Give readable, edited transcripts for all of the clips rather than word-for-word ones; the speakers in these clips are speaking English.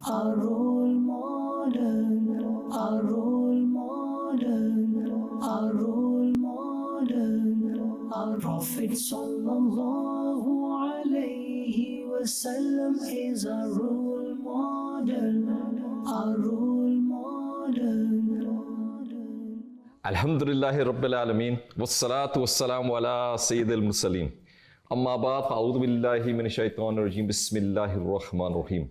our role model, our role model, our role model, our Prophet sallallahu alaihi wasallam is our role model, our role model. Alhamdulillahi Rabbil Alameen, wassalatu wassalamu ala Sayyidil Mursaleen. Amma ba'd, a'udhu billahi minash shaitanir rajim, bismillahir rahmanir rahim.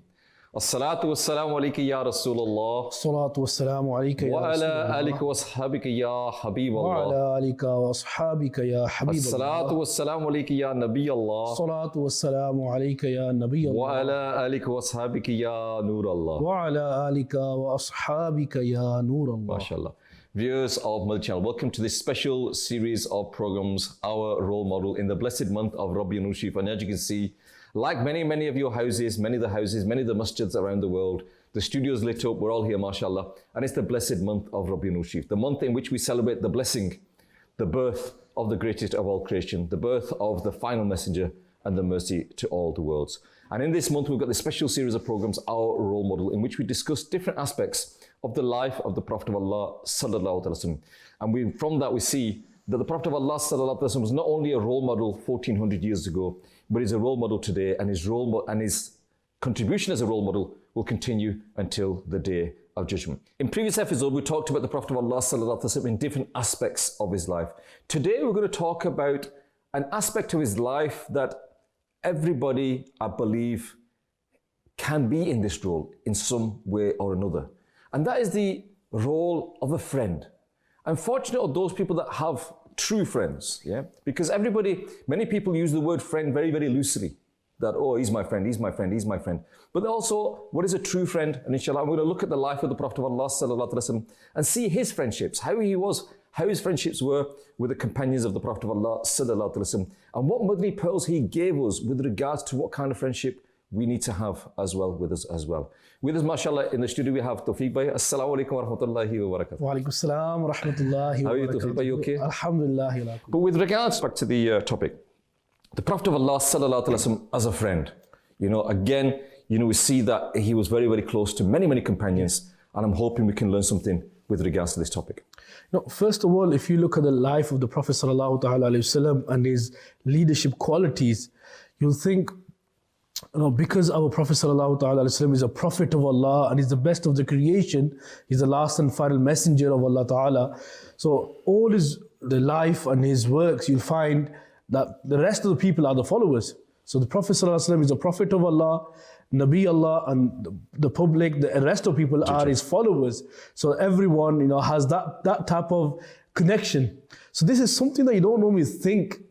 As-salatu wassalamu alayka ya Rasulullah. As-salatu wassalamu alayka ya Wa Rasulullah. ala alika wa ashabika ya Habiballah. Wa ala alika wa ashabika ya Habiballah. As-salatu wassalamu alayka ya Nabiyallah. As-salatu wassalamu alayka ya Nabiyallah. Wa ala alika wa ashabika ya Nurallah. Wa ala alika wa ashabika ya Nurallah. MashaAllah. Viewers of Madani Channel, welcome to this special series of programs, Our Role Model, in the blessed month of Rabiul Awwal. And as you can see, like many of your houses, many of the masjids around the world, the studios lit up, we're all here, mashallah. And it's the blessed month of Rabiul Awwal, the month in which we celebrate the blessing, the birth of the greatest of all creation, the birth of the final messenger and the mercy to all the worlds. And in this month, we've got this special series of programs, Our Role Model, in which we discuss different aspects of the life of the Prophet of Allah sallallahu alaihi wasallam. And from that we see that the Prophet of Allah sallallahu alaihi wasallam was not only a role model 1400 years ago, but he's a role model today, and his contribution as a role model will continue until the day of judgment. In previous episode, we talked about the Prophet of Allah sallallahu alaihi wasallam in different aspects of his life. Today we're going to talk about an aspect of his life that everybody, I believe, can be in this role in some way or another. And that is the role of a friend. Unfortunate are those people that have true friends, yeah? Because many people use the word friend very, very loosely. That, oh, he's my friend, he's my friend, he's my friend. But also, what is a true friend? And inshallah, I'm going to look at the life of the Prophet of Allah sallallahu alaihi wasallam and see his friendships, how his friendships were with the companions of the Prophet of Allah sallallahu alaihi wasallam, and what Madani pearls he gave us with regards to what kind of friendship we need to have as well with us as well. With us, mashallah, in the studio we have Tawfiq Bhai. Assalamu alaikum wa rahmatullahi wa barakatuh. Wa alaikum assalam wa rahmatullahi wa barakatuh. How are you, Tawfiq Bhai? You okay? Alhamdulillah. But with regards back to the topic, the Prophet of Allah sallallahu alaihi wasallam as a friend, we see that he was very, very close to many companions, and I'm hoping we can learn something with regards to this topic. First of all, if you look at the life of the Prophet sallallahu alaihi wasallam and his leadership qualities, you'll think, because our Prophet ﷺ is a prophet of Allah and he's the best of the creation, he's the last and final messenger of Allah Ta'ala. So all the life and his works, you'll find that the rest of the people are the followers. So the Prophet ﷺ is a prophet of Allah, Nabi Allah, and the public, the rest of people are his followers. So everyone, has that type of connection. So this is something that you don't normally think,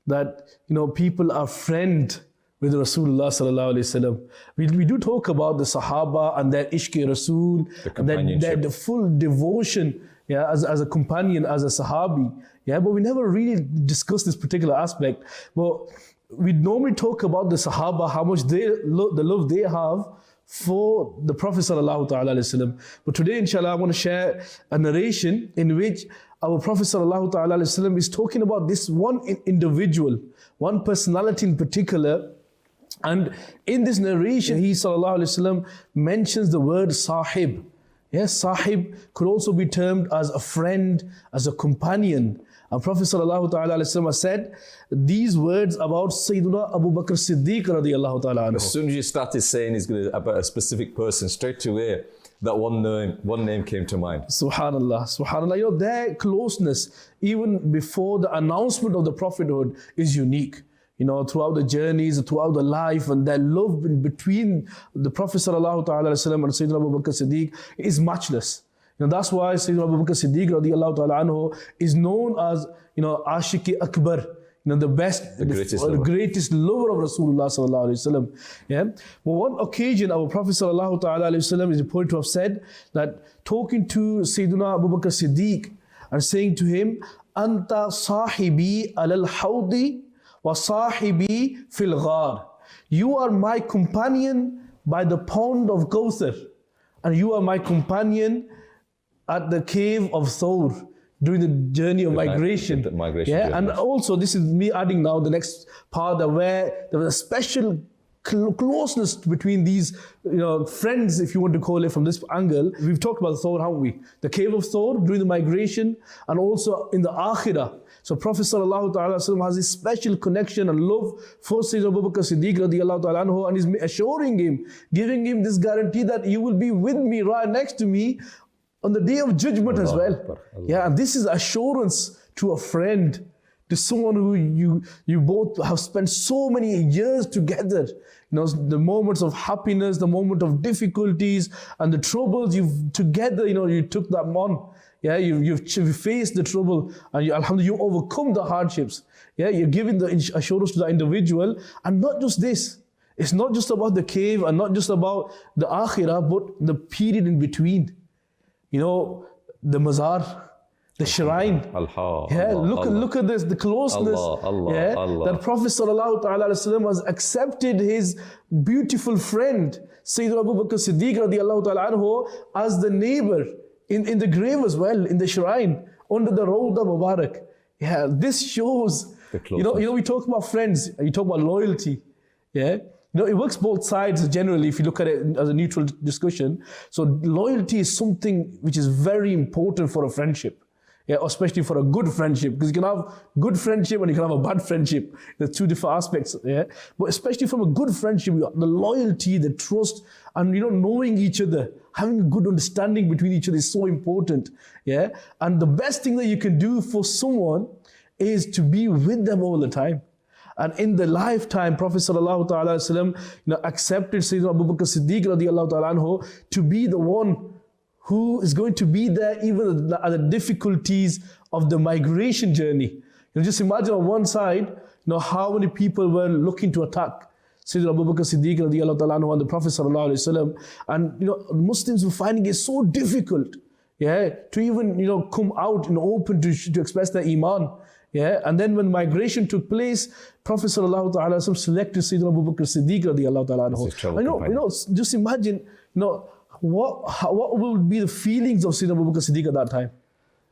that, people are friend with Rasulullah sallallahu alaihi wasallam. We do talk about the Sahaba and their ishq Rasul, the full devotion, as a companion, as a Sahabi, but we never really discuss this particular aspect. But we normally talk about the Sahaba, how much the love they have for the Prophet sallallahu alaihi wasallam. But today, inshallah, I want to share a narration in which our Prophet sallallahu alaihi wasallam is talking about this one individual, one personality in particular. And in this narration, he sallallahu alaihi wasallam mentions the word sahib. Yes, sahib could also be termed as a friend, as a companion. And Prophet sallallahu alaihi wasallam said these words about Sayyiduna Abu Bakr Siddiq radiyallahu ta'ala anhu. As soon as you started saying about a specific person, straight away, that one name came to mind. Subhanallah. Their closeness, even before the announcement of the prophethood, is unique. Throughout the journeys, throughout the life, and their love between the Prophet sallallahu ta'ala and Sayyidina Abu Bakr Siddiq is matchless. That's why Sayyidina Abu Bakr Siddiq radiyallahu ta'ala anhu is known as, Ashiki Akbar, the greatest lover of Rasulullah sallallahu alaihi wasallam. Well, one occasion, our Prophet sallallahu ta'ala alaihi wasallam is reported to have said that, talking to Sayyidina Abu Bakr Siddiq and saying to him, Anta sahibi alal hawdi wa sahibi fil ghar. You are my companion by the pond of Kawthar, and you are my companion at the cave of Thawr during the journey of migration. Journey. And also, this is me adding now the next part, where there was a special closeness between these friends, if you want to call it from this angle. We've talked about Thawr, haven't we? The cave of Thawr during the migration, and also in the Akhirah. So Prophet ﷺ has this special connection and love for Sayyidina Abu Bakr Siddiq radiallahu ta'ala anhu, and is assuring him, giving him this guarantee that you will be with me, right next to me on the day of judgment as well. Yeah, and this is assurance to a friend, to someone who you both have spent so many years together. The moments of happiness, the moment of difficulties and the troubles you've together, you took that on. Yeah, you've faced the trouble, and alhamdulillah, you overcome the hardships. Yeah, you're giving the assurance to the individual. And not just this, it's not just about the cave and not just about the akhirah, but the period in between. The mazar, the shrine. Look at this, the closeness. That Prophet ﷺ has accepted his beautiful friend, Sayyidina Abu Bakr Siddiq radiallahu ta'ala anhu, as the neighbor in the grave as well, in the shrine, under the Rawda Mubarak. Yeah, this shows, we talk about friends, you talk about loyalty. Yeah, it works both sides generally if you look at it as a neutral discussion. So loyalty is something which is very important for a friendship. Yeah, especially for a good friendship, because you can have good friendship and you can have a bad friendship. There's two different aspects. Yeah, but especially from a good friendship, the loyalty, the trust, and knowing each other, having a good understanding between each other is so important. Yeah, and the best thing that you can do for someone is to be with them all the time. And in the lifetime, Prophet ﷺ, accepted Sayyidina Abu Bakr Siddiq radiallahu ta'ala anhu to be the one who is going to be there even at the difficulties of the migration journey. Just imagine on one side, how many people were looking to attack Sayyidina Abu Bakr Siddiq radiallahu ta'ala anhu and the Prophet ﷺ. And Muslims were finding it so difficult, to even come out and open to express their iman. Yeah, and then when migration took place, Prophet ﷺ selected Sayyidina Abu Bakr Siddiq radiallahu ta'ala anhu. Just imagine, what will be the feelings of Sayyidina Abu Bakr Siddiq at that time?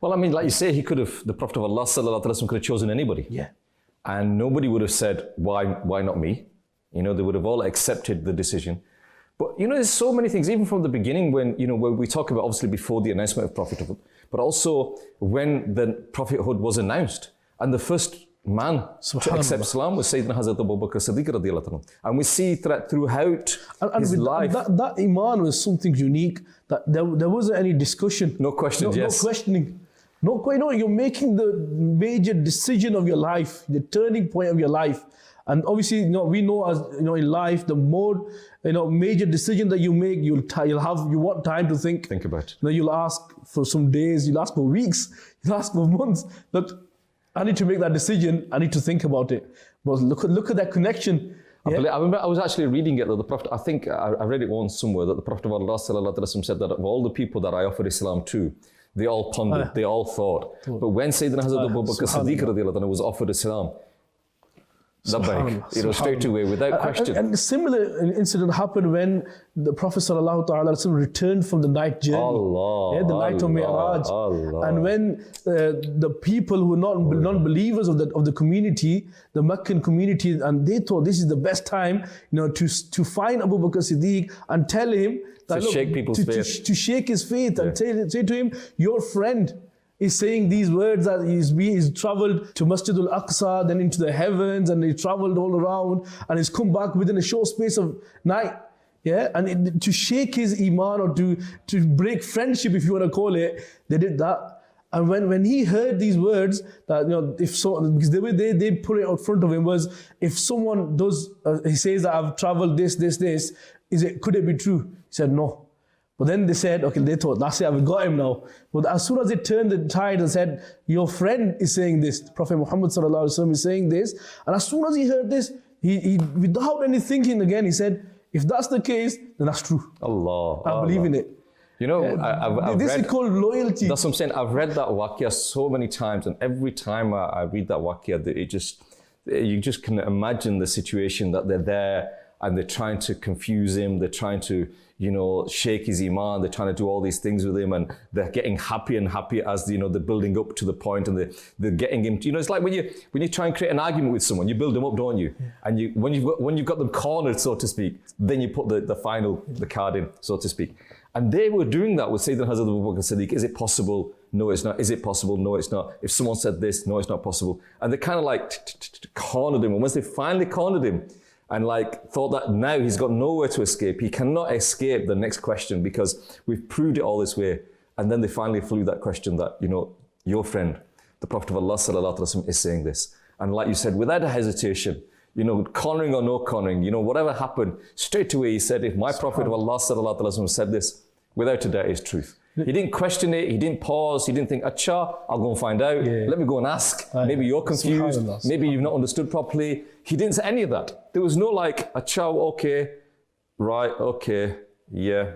Well, I mean, like you say, the Prophet of Allah ﷺ could have chosen anybody. Yeah. And nobody would have said, why not me? They would have all accepted the decision. But, there's so many things, even from the beginning when we talk about, obviously, before the announcement of prophethood, but also when the prophethood was announced. And the first man to accept Islam was Sayyidina Hazrat Abu Bakr Siddiq radiallahu anhu. And we see that throughout his life. That iman was something unique, that there wasn't any discussion. No questions, yes. No questioning. You're making the major decision of your life, the turning point of your life. And obviously, we know as in life, the more major decision that you make, you want time to think. Think about it. You'll ask for some days, you'll ask for weeks, you'll ask for months. That I need to make that decision. I need to think about it. But look at that connection. I remember I was actually reading it that the Prophet, I think I read it once somewhere, that the Prophet of Allah said that of all the people that I offered Islam to, they all pondered, they all thought. But when Sayyidina Hazrat Abu Bakr Siddiq radiallahu anhu was offered Islam, straight away, without question. And a similar incident happened when the Prophet ﷺ returned from the night journey. The night of Mi'raj. And when the people who were non-believers of the community, the Meccan community, and they thought this is the best time, to find Abu Bakr Siddiq and tell him that, to shake his faith and say to him, your friend is saying these words, that he's traveled to Masjid al-Aqsa, then into the heavens, and he traveled all around, and he's come back within a short space of night. Yeah, and to shake his iman, or to break friendship, if you want to call it, they did that. And when he heard these words, that because the way they put it out front of him was, if someone does, he says that I've traveled this, could it be true? He said no. But then they said, okay, they thought, that's it, I've got him now. But as soon as they turned the tide and said, your friend is saying this, Prophet Muhammad ﷺ is saying this, and as soon as he heard this, he without any thinking again, he said, if that's the case, then that's true. I believe in it. This is called loyalty. That's what I'm saying. I've read that waqiyah so many times, and every time I read that waqiyah, you just can imagine the situation that they're there, and they're trying to confuse him, they're trying to, shake his iman. They're trying to do all these things with him, and they're getting happier and happier as they're building up to the point, and they're getting him. It's like when you try and create an argument with someone, you build them up, don't you? Yeah. And when you've got them cornered, so to speak, then you put the card in, so to speak. And they were doing that with Sayyidina Hazrat Abu Bakr Siddiq. Is it possible? No, it's not. Is it possible? No, it's not. If someone said this, no, it's not possible. And they kind of like cornered him. And once they finally cornered him and thought that now he's got nowhere to escape, he cannot escape the next question because we've proved it all this way. And then they finally flew that question that, your friend, the Prophet of Allah sallallahu alaihi wasallam, is saying this. And like you said, without a hesitation, cornering or no cornering, whatever happened, straight away he said, if my Prophet of Allah sallallahu alaihi wasallam said this, without a doubt it's truth. He didn't question it, he didn't pause, he didn't think, Acha, I'll go and find out. Yeah. Let me go and ask. Maybe you're confused, maybe you've not understood properly. He didn't say any of that. There was no Acha, okay, right, okay, yeah,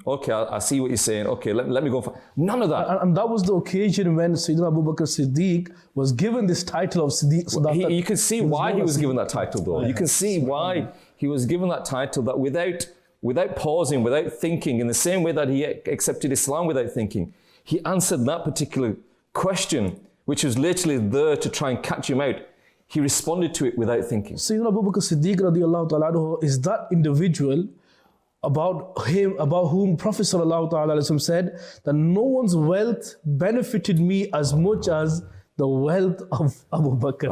okay, I see what you're saying. Okay, let me go and find. None of that. And that was the occasion when Sayyidina Abu Bakr Siddiq was given this title of Siddiq. So you can see why he was given that title though. You can see why he was given that title, that without pausing, without thinking, in the same way that he accepted Islam without thinking, he answered that particular question, which was literally there to try and catch him out. He responded to it without thinking. Sayyidina Abu Bakr Siddiq radiallahu ta'ala anhu is that individual about whom Prophet sallallahu ta'ala alayhi said that no one's wealth benefited me as much as the wealth of Abu Bakr.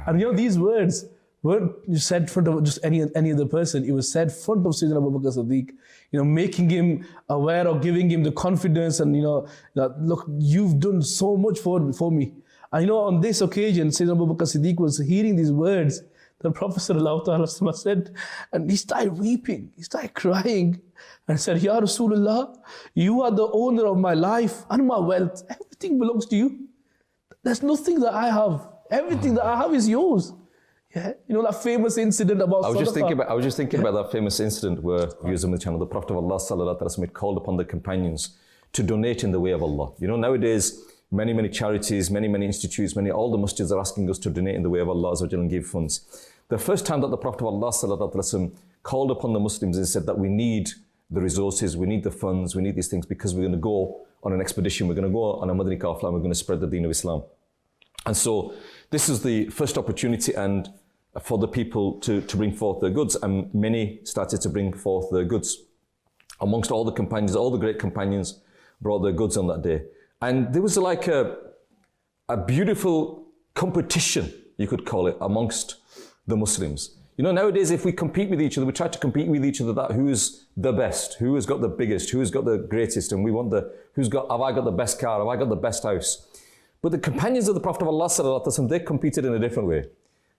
And these words weren't said in front of just any other person. It was said in front of Sayyidina Abu Bakr Siddiq, making him aware or giving him the confidence and, that look, you've done so much for me. And on this occasion, Sayyidina Abu Bakr Siddiq was hearing these words the Prophet ﷺ said, and he started weeping, he started crying, and said, Ya Rasulullah, you are the owner of my life and my wealth. Everything belongs to you. There's nothing that I have. Everything that I have is yours. Yeah, that famous incident about I was just thinking about that famous incident where, viewers on the channel, the Prophet of Allah ﷺ called upon the companions to donate in the way of Allah. Nowadays, many charities, many institutes, all the masjids are asking us to donate in the way of Allah and give funds. The first time that the Prophet of Allah ﷺ called upon the Muslims and said that we need the resources, we need the funds, we need these things because we're going to go on an expedition, we're going to go on a Madani Qafla and we're going to spread the deen of Islam. And so this is the first opportunity and for the people to bring forth their goods, and many started to bring forth their goods. Amongst all the companions, all the great companions brought their goods on that day. And there was like a beautiful competition, you could call it, amongst the Muslims. Nowadays, if we compete with each other, we try to compete with each other that who's the best, who has got the biggest, who has got the greatest, and we want have I got the best car, have I got the best house? But the companions of the Prophet of Allah sallallahu alaihi wasallam, they competed in a different way.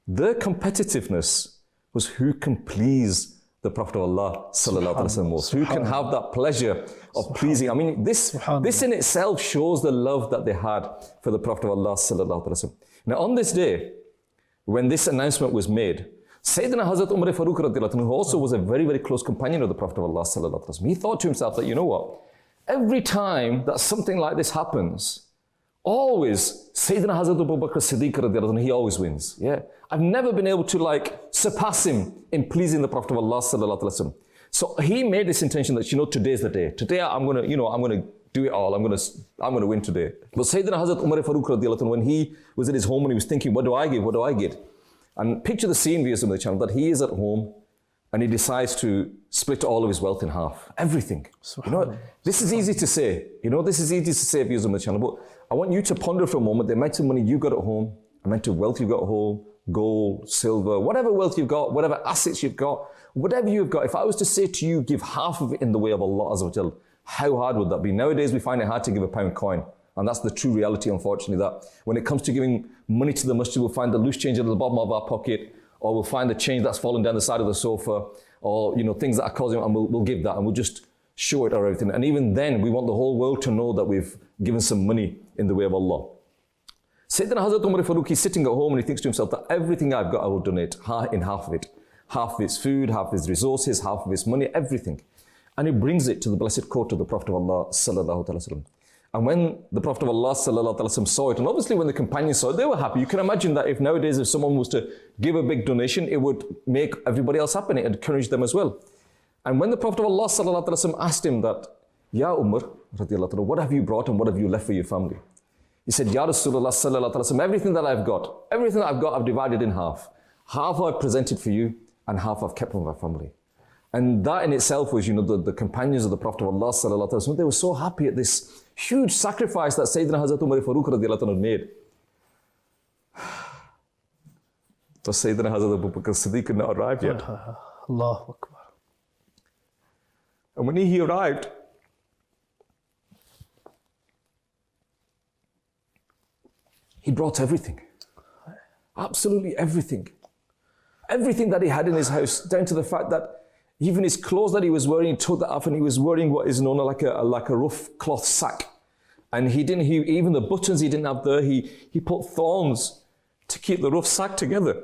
Their competitiveness was who can please the Prophet of Allah sallallahu alaihi wasallam most, who can have that pleasure of pleasing. I mean, this in itself shows the love that they had for the Prophet of Allah sallallahu alaihi wasallam. Now, on this day, when this announcement was made, Sayyidina Hazrat Umar Farooq radiallahu anhu, who also was a very close companion of the Prophet of Allah sallallahu alaihi wasallam, he thought to himself that, every time that something like this happens, always Sayyidina Hazrat Abu Bakr Siddiq radiallahu anhu, he always wins. Yeah, I've never been able to surpass him in pleasing the Prophet of Allah sallallahu alaihi wasallam. So he made this intention that today's the day. Today I'm gonna do it all. I'm gonna win today. But Sayyidina Hazrat Umar Farooq radiallahu anhu, when he was at his home and he was thinking, what do I give? What do I get? And picture the scene, viewers on the channel, that he is at home and he decides to split all of his wealth in half. Everything. This is easy to say. This is easy to say, viewers on the channel, but I want you to ponder for a moment the amount of money you got at home, the amount of wealth you got at home, gold, silver, whatever wealth you've got, whatever assets you've got, whatever you've got. If I was to say to you, give half of it in the way of Allah Azza wa Jal, how hard would that be? Nowadays, we find it hard to give a pound coin. And that's the true reality, unfortunately, that when it comes to giving money to the masjid, we'll find the loose change at the bottom of our pocket, or we'll find the change that's fallen down the side of the sofa, or things that are causing, and we'll give that, and we'll just show it or everything. And even then, we want the whole world to know that we've given some money in the way of Allah. Sayyidina Hazrat Umar Farooq, he's sitting at home and he thinks to himself that everything I've got, I will donate in half of it. Half of his food, half of his resources, half of his money, everything. And he brings it to the blessed court of the Prophet of Allah sallallahu alaihi wasallam. And when the Prophet of Allah sallallahu alaihi wasallam saw it, and obviously when the companions saw it, they were happy. You can imagine that if nowadays if someone was to give a big donation, it would make everybody else happy and it encourage them as well. And when the Prophet of Allah ﷺ asked him that, Ya Umar, what have you brought and what have you left for your family? He said, Ya Rasulullah ﷺ, everything that I've got, I've divided in half. Half I've presented for you and half I've kept for my family. And that in itself was, the companions of the Prophet of Allah ﷺ, they were so happy at this huge sacrifice that Sayyidina Hazrat Umar Farooq radiallahu anhu made. But Sayyidina Hazrat Abu Bakr Siddiq had not arrived yet. Allahu Akbar. And when he arrived, he brought everything. Absolutely everything. Everything that he had in his house, down to the fact that even his clothes that he was wearing, he took that off and he was wearing what is known like a rough cloth sack. And even the buttons he didn't have there, he put thorns to keep the rough sack together.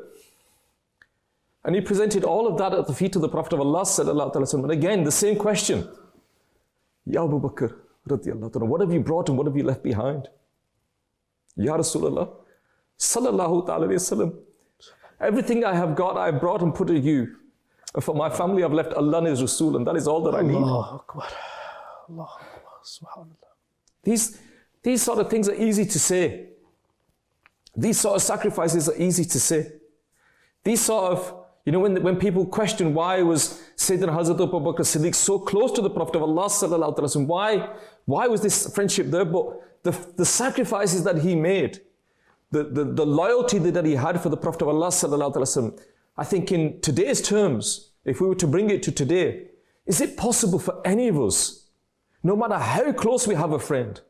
And he presented all of that at the feet of the Prophet of Allah sallallahu alaihi wasallam. And again, the same question. Ya Abu Bakr, what have you brought and what have you left behind? Ya Rasulullah, sallallahu alaihi wasallam. Everything I have got, I brought and put to you. And for my family, I've left Allah and His Rasul, and that is all that I need. Allahu Akbar. Allahu Akbar. Subhanallah. These sort of things are easy to say. These sort of sacrifices are easy to say. These sort of, when people question why was Sayyidina Hazrat Abu Bakr Siddiq so close to the Prophet of Allah sallallahu alaihi wasallam, why was this friendship there? But the sacrifices that he made, the loyalty that he had for the Prophet of Allah sallallahu alaihi wasallam, I think in today's terms, if we were to bring it to today, is it possible for any of us, no matter how close we have a friend,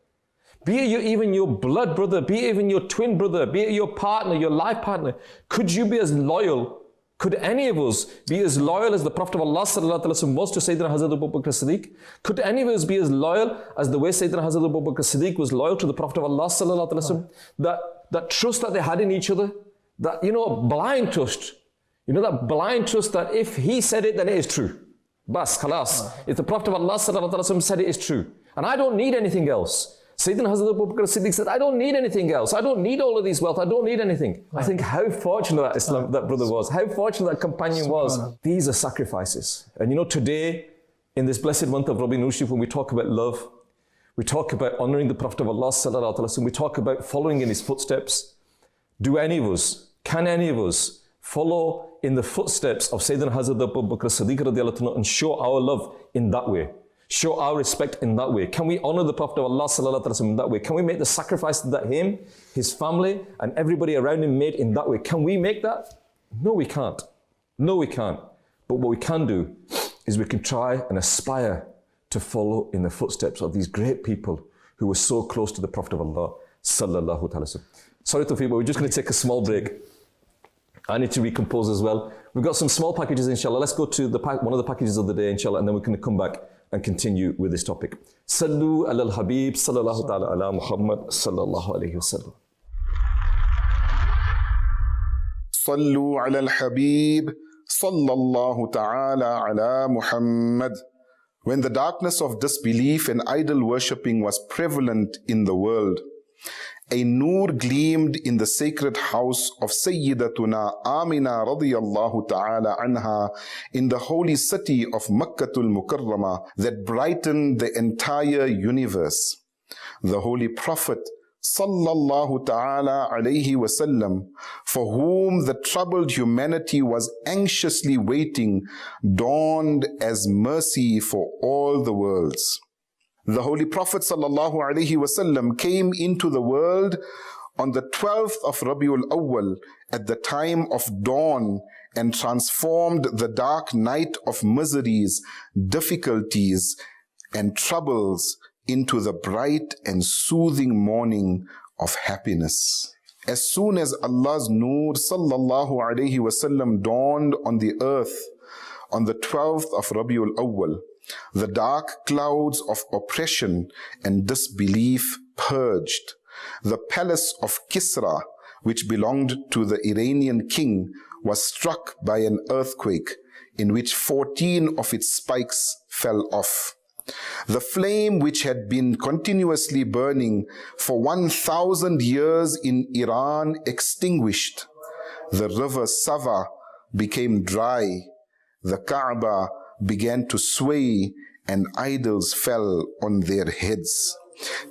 be it even your blood brother, be it even your twin brother, be it your partner, your life partner, could you be as loyal? Could any of us be as loyal as the Prophet of Allah sallallahu alaihi wasallam was to Sayyidina Hazrat Abu Bakr Siddiq? Could any of us be as loyal as the way Sayyidina Hazrat Abu Bakr Siddiq was loyal to the Prophet of Allah sallallahu alaihi wasallam? That trust that they had in each other, that blind trust, that blind trust that if he said it, then it is true. Bas, khalas. If the Prophet of Allah sallallahu alaihi wasallam said it, is true, and I don't need anything else. Sayyidina Hazrat Abu Bakr Siddiq said, I don't need anything else. I don't need all of these wealth. I don't need anything. I think how fortunate that brother was. How fortunate that companion was. These are sacrifices. And today, in this blessed month of Rabiul Awwal, when we talk about love, we talk about honoring the Prophet of Allah sallallahu alaihi wasallam, we talk about following in his footsteps. Can any of us follow in the footsteps of Sayyidina Hazrat Abu Bakr Siddiq radiallahu anhu and show our love in that way? Show our respect in that way? Can we honor the Prophet of Allah sallallahu alaihi wasallam in that way? Can we make the sacrifice that him, his family, and everybody around him made in that way? Can we make that? No, we can't. No, we can't. But what we can do is we can try and aspire to follow in the footsteps of these great people who were so close to the Prophet of Allah sallallahu alaihi wasallam. Sorry, Tawfiq, but we're just going to take a small break. I need to recompose as well. We've got some small packages, inshallah. Let's go to one of the packages of the day, inshallah, and then we can come back and continue with this topic. Sallu ala al-Habib, sallallahu ta'ala ala Muhammad, sallallahu alayhi wa sallam. Sallu ala al-Habib, sallallahu ta'ala ala Muhammad. When the darkness of disbelief and idol worshipping was prevalent in the world, a nur gleamed in the sacred house of Sayyidatuna Amina radiyallahu ta'ala anha in the holy city of Makkatul Mukarramah that brightened the entire universe. The Holy Prophet sallallahu ta'ala alayhi wasallam, for whom the troubled humanity was anxiously waiting, dawned as mercy for all the worlds. The Holy Prophet sallallahu alaihi wasallam came into the world on the 12th of Rabiul Awwal at the time of dawn and transformed the dark night of miseries, difficulties, and troubles into the bright and soothing morning of happiness. As soon as Allah's Nur sallallahu alaihi wasallam dawned on the earth on the 12th of Rabiul Awwal, the dark clouds of oppression and disbelief purged. The palace of Kisra, which belonged to the Iranian king, was struck by an earthquake in which 14 of its spikes fell off. The flame which had been continuously burning for 1,000 years in Iran extinguished. The river Sava became dry. The Kaaba began to sway and idols fell on their heads.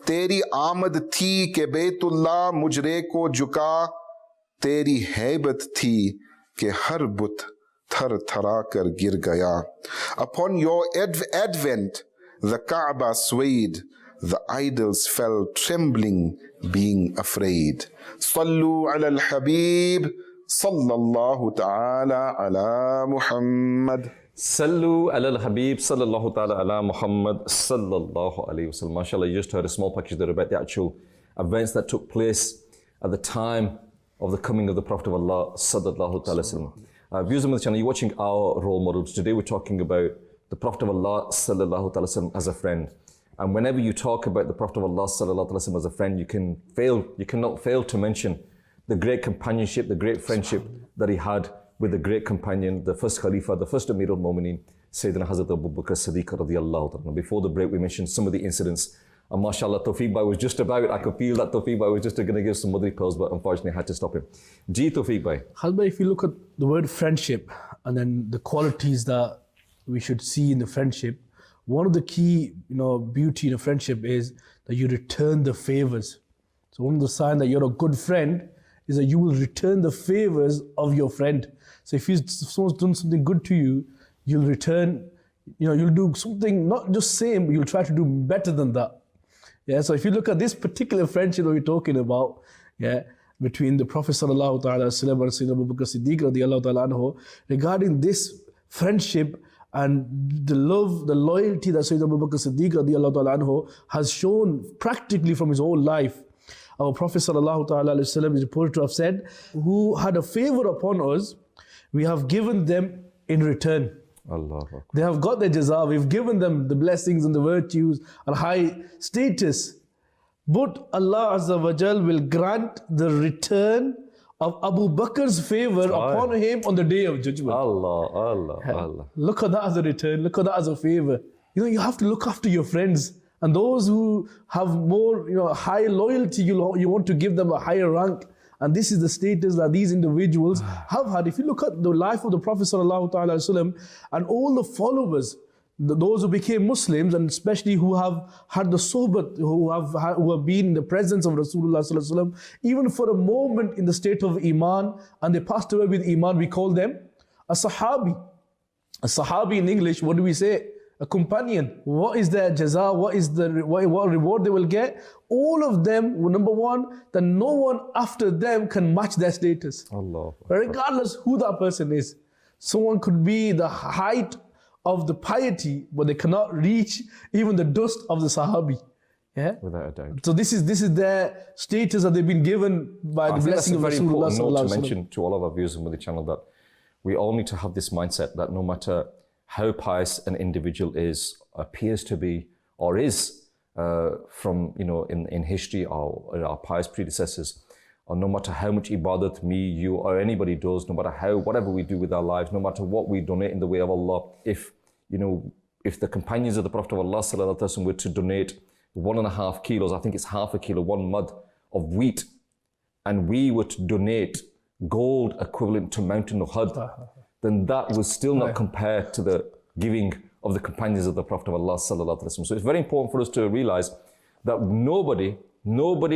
Teri आमद थी के बैतुल्लाह मुजरे को झुका, तेरी हैबत थी के हर बुत थर थरा कर गिर गया. Upon your advent, the Kaaba swayed, the idols fell trembling, being afraid. Sallu ala al-Habib, sallallahu ta'ala ala Muhammad. Sallu ala al-Habib, sallallahu ta'ala ala Muhammad, sallallahu alayhi wa sallam. MashaAllah, you just heard a small package there about the actual events that took place at the time of the coming of the Prophet of Allah, sallallahu ta'ala sallam. Viewers of the channel, you're watching our role models. Today we're talking about the Prophet of Allah, sallallahu ta'ala sallam, as a friend. And whenever you talk about the Prophet of Allah, sallallahu ta'ala sallam, as a friend, you cannot fail to mention the great companionship, the great friendship that he had with the great companion, the first Khalifa, the first Amir al-Mu'mineen, Sayyidina Hazrat Abu Bakr Siddiq radiyallahu ta'ala. Before the break, we mentioned some of the incidents. And mashallah, Tawfiq Bhai was just about, I could feel that Tawfiq Bhai was just going to give some motherly pearls, but unfortunately I had to stop him. Ji Tawfiq Bhai. Halbhai, if you look at the word friendship and then the qualities that we should see in the friendship, one of the key, beauty in a friendship is that you return the favors. So one of the signs that you're a good friend is that you will return the favors of your friend. So if someone's done something good to you, you'll return, you'll do something, not just same, you'll try to do better than that. Yeah, so if you look at this particular friendship that we're talking about, between the Prophet sallallahu ta'ala and Sayyidina Abu Bakr Siddiq radiyallahu ta'ala anhu, regarding this friendship and the love, the loyalty that Sayyidina Abu Bakr Siddiq radiyallahu ta'ala anhu has shown practically from his whole life. Our Prophet sallallahu ta'ala is reported to have said, who had a favor upon us, we have given them in return. Allah. They have got their jaza, we've given them the blessings and the virtues and high status. But Allah Azza wa Jal will grant the return of Abu Bakr's favor upon him on the day of judgment. Allah. Look at that as a return, look at that as a favor. You have to look after your friends. And those who have more, high loyalty, you want to give them a higher rank. And this is the status that these individuals have had. If you look at the life of the Prophet ﷺ and all the followers, those who became Muslims, and especially who have had the sohbat, who have been in the presence of Rasulullah ﷺ, even for a moment in the state of Iman, and they passed away with Iman, we call them a Sahabi. A Sahabi in English, what do we say? A companion. What is their jaza? What reward they will get? All of them, number one, that no one after them can match their status. Allah. Regardless who that person is. Someone could be the height of the piety, but they cannot reach even the dust of the Sahabi. Yeah? Without a doubt. So this is their status that they've been given by the blessing of Rasulullah. It's very important note to mention to all of our viewers on the channel that we all need to have this mindset that no matter how pious an individual is, appears to be, or is from, in history, or our pious predecessors, or no matter how much ibadat me, you, or anybody does, no matter whatever we do with our lives, no matter what we donate in the way of Allah, if the companions of the Prophet of Allah sallallahu alaihi wasallam were to donate 1.5 kilos, I think it's half a kilo, 1 mud of wheat, and we were to donate gold equivalent to Mountain Uhud, then that will still not compare to the giving of the companions of the Prophet of Allah sallallahu alaihi wasallam. So it's very important for us to realize that nobody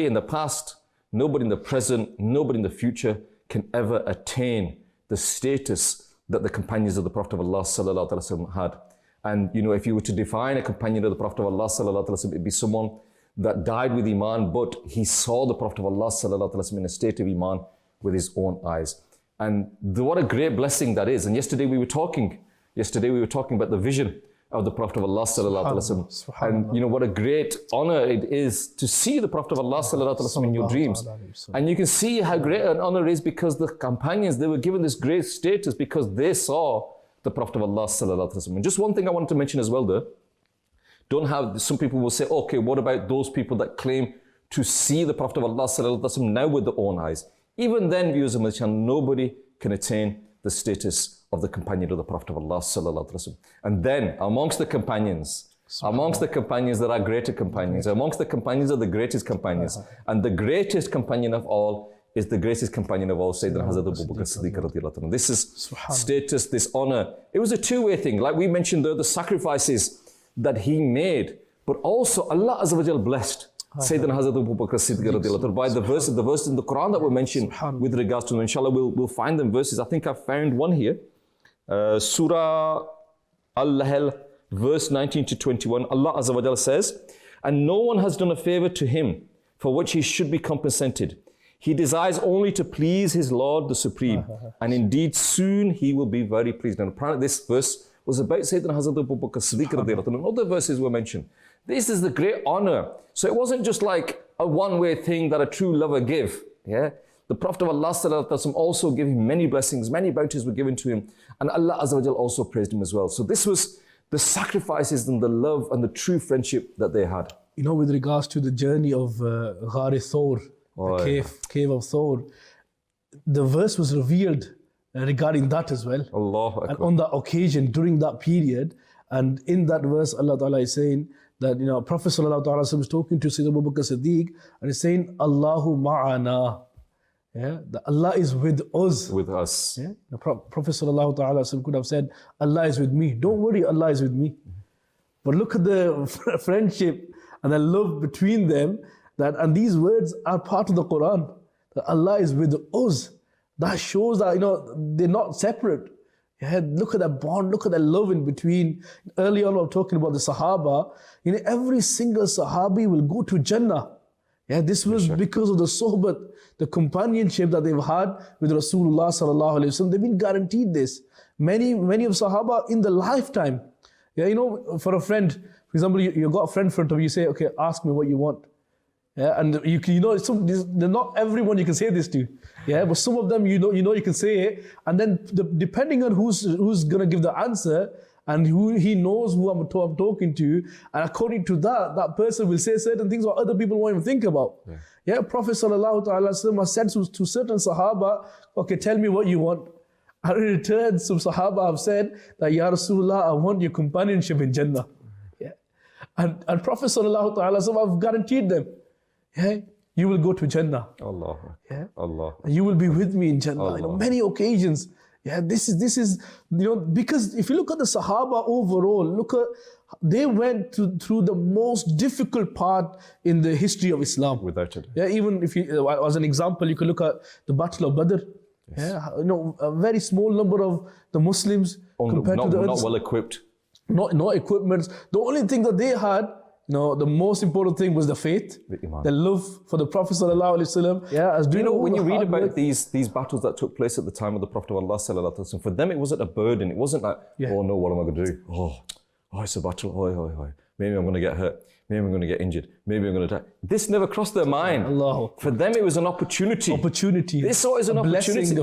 in the past, nobody in the present, nobody in the future can ever attain the status that the companions of the Prophet of Allah sallallahu alaihi wasallam had. And if you were to define a companion of the Prophet of Allah sallallahu alaihi wasallam, it'd be someone that died with Iman, but he saw the Prophet of Allah sallallahu alaihi wasallam in a state of Iman with his own eyes. And what a great blessing that is. And yesterday we were talking about the vision of the Prophet of Allah sallallahu alaihi wasallam. And what a great honor it is to see the Prophet of Allah sallallahu alaihi wasallam in your dreams. And you can see how great an honor it is because the companions, they were given this great status because they saw the Prophet of Allah sallallahu alaihi wasallam. And just one thing I wanted to mention as well there. Some people will say, okay, what about those people that claim to see the Prophet of Allah sallallahu alaihi wasallam now with their own eyes? Even then, viewers of my channel, nobody can attain the status of the companion of the Prophet of Allah sallallahu alaihi wasallam. And then, amongst the companions that are greater companions, amongst the companions are the greatest companions. And the greatest companion of all is the greatest companion of all, Sayyidina Hazrat Abu Bakr Siddiq radiallahu anhu. This is status, this honor. It was a two-way thing. Like we mentioned, the sacrifices that he made, but also Allah Azza wa Jal blessed Sayyidina Hazrat Abu Bakr Siddiq radiallahu anhu by the verses in the Quran that were mentioned with regards to them. Inshallah, we'll find them verses. I think I found one here. Surah Al-Lahl, verse 19 to 21. Allah Azza wa Jal says, and no one has done a favor to him for which he should be compensated. He desires only to please his Lord, the Supreme. And indeed, soon he will be very pleased. And apparently this verse was about Sayyidina Hazrat Abu Bakr Siddiq radiallahu anhu. And other verses were mentioned. This is the great honor. So it wasn't just like a one-way thing that a true lover gave. Yeah, the Prophet of Allah also gave him many blessings, many bounties were given to him. And Allah Azza wa Jal also praised him as well. So this was the sacrifices and the love and the true friendship that they had. You know, with regards to the journey of Ghar Thawr, the cave of Thawr, the verse was revealed regarding that as well. Allahu Akbar. And on that occasion, during that period, and in that verse, Allah Ta'ala is saying that, you know, Prophet Sallallahu Alaihi Wasallam is talking to Sayyidina Abu Bakr Siddiq and he's saying, Allahu ma'ana. Yeah, that Allah is with us. With us. Yeah? The Prophet Sallallahu Alaihi Wasallam could have said, Allah is with me. Don't worry, Allah is with me. But look at the friendship and the love between them. And these words are part of the Quran. That Allah is with us. That shows that, you know, they're not separate. Yeah, look at that bond, look at that love in between. Earlier on, we were talking about the Sahaba. You know, every single Sahabi will go to Jannah. Yeah, this was because of the sohbat, the companionship that they've had with Rasulullah sallallahu alaihi wasallam. They've been guaranteed this. Many of Sahaba in the lifetime. Yeah, you know, for a friend, for example, you got a friend in front of you, you say, okay, ask me what you want. Yeah, and you know, not everyone you can say this to. Yeah, but some of them you know you can say it, and then depending on who's gonna give the answer and who he knows who I'm talking to, and according to that person will say certain things what other people won't even think about. Yeah, Prophet Sallallahu Alaihi Wasallam said to certain Sahaba, okay, tell me what you want. And in return, some Sahaba have said that, Ya Rasulullah, I want your companionship in Jannah. Yeah, and Prophet Sallallahu Alaihi Wasallam have guaranteed them. Yeah, you will go to Jannah. Allah. Yeah, Allah. You will be with me in Jannah. You know, many occasions. Yeah, this is you know, because if you look at the Sahaba overall, they went through the most difficult part in the history of Islam. Without it. Yeah, even if you, as an example, you could look at the Battle of Badr. Yes. Yeah, you know, a very small number of the Muslims compared to the others. Not well equipped. Not equipment. The only thing that they had, you know, the most important thing was the faith, the love for the Prophet Sallallahu Alaihi Wasallam. Yeah, as you know, when you read about these battles that took place at the time of the Prophet of Allah Sallallahu Alaihi Wasallam, for them it wasn't a burden. It wasn't like, oh no, what am I going to do? Oh, it's a battle. Maybe I'm going to get hurt. Maybe I'm going to get injured. Maybe I'm going to die. This never crossed their mind. Allah. For them, it was an opportunity. They saw it as an opportunity.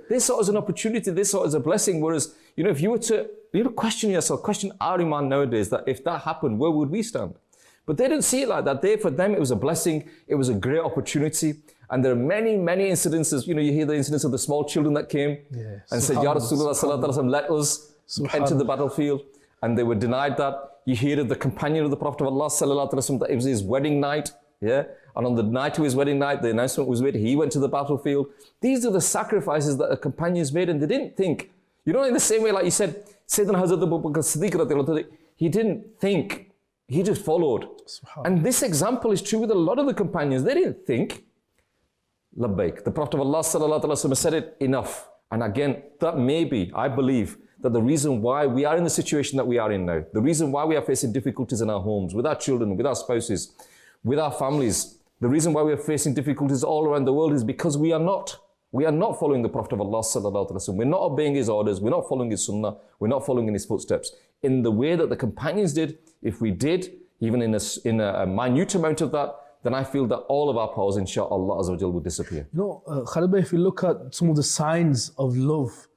They saw it as an opportunity. They saw it as a blessing. Whereas, you know, if you were to, question yourself, question our iman nowadays, that if that happened, where would we stand? But they didn't see it like that. For them, it was a blessing. It was a great opportunity. And there are many, many incidences. You know, you hear the incidents of the small children that came and said, Ya Rasulullah Sallallahu Alaihi Wasallam, let us enter the battlefield. And they were denied that. You hear of the companion of the Prophet of Allah Sallallahu Alaihi Wasallam, that it was his wedding night. Yeah. And on the night of his wedding night, the announcement was made, he went to the battlefield. These are the sacrifices that the companions made, and they didn't think. You know, in the same way, like you said, Sayyidina Hazrat Abu Bakr Siddiq, he didn't think. He just followed. And this example is true with a lot of the companions. They didn't think. Labbaik. The Prophet of Allah Sallallahu Alaihi Wasallam said it enough. And again, that may be, I believe, that the reason why we are in the situation that we are in now, the reason why we are facing difficulties in our homes, with our children, with our spouses, with our families, the reason why we are facing difficulties all around the world is because we are not following the Prophet of Allah Sallallahu Alaihi Wasallam. We're not obeying his orders. We're not following his Sunnah. We're not following in his footsteps. In the way that the companions did, if we did, even in a minute amount of that, then I feel that all of our powers, inshaAllah Azza wa Jal, will disappear. You know, Khalid Bhai, if you look at some of the signs of love,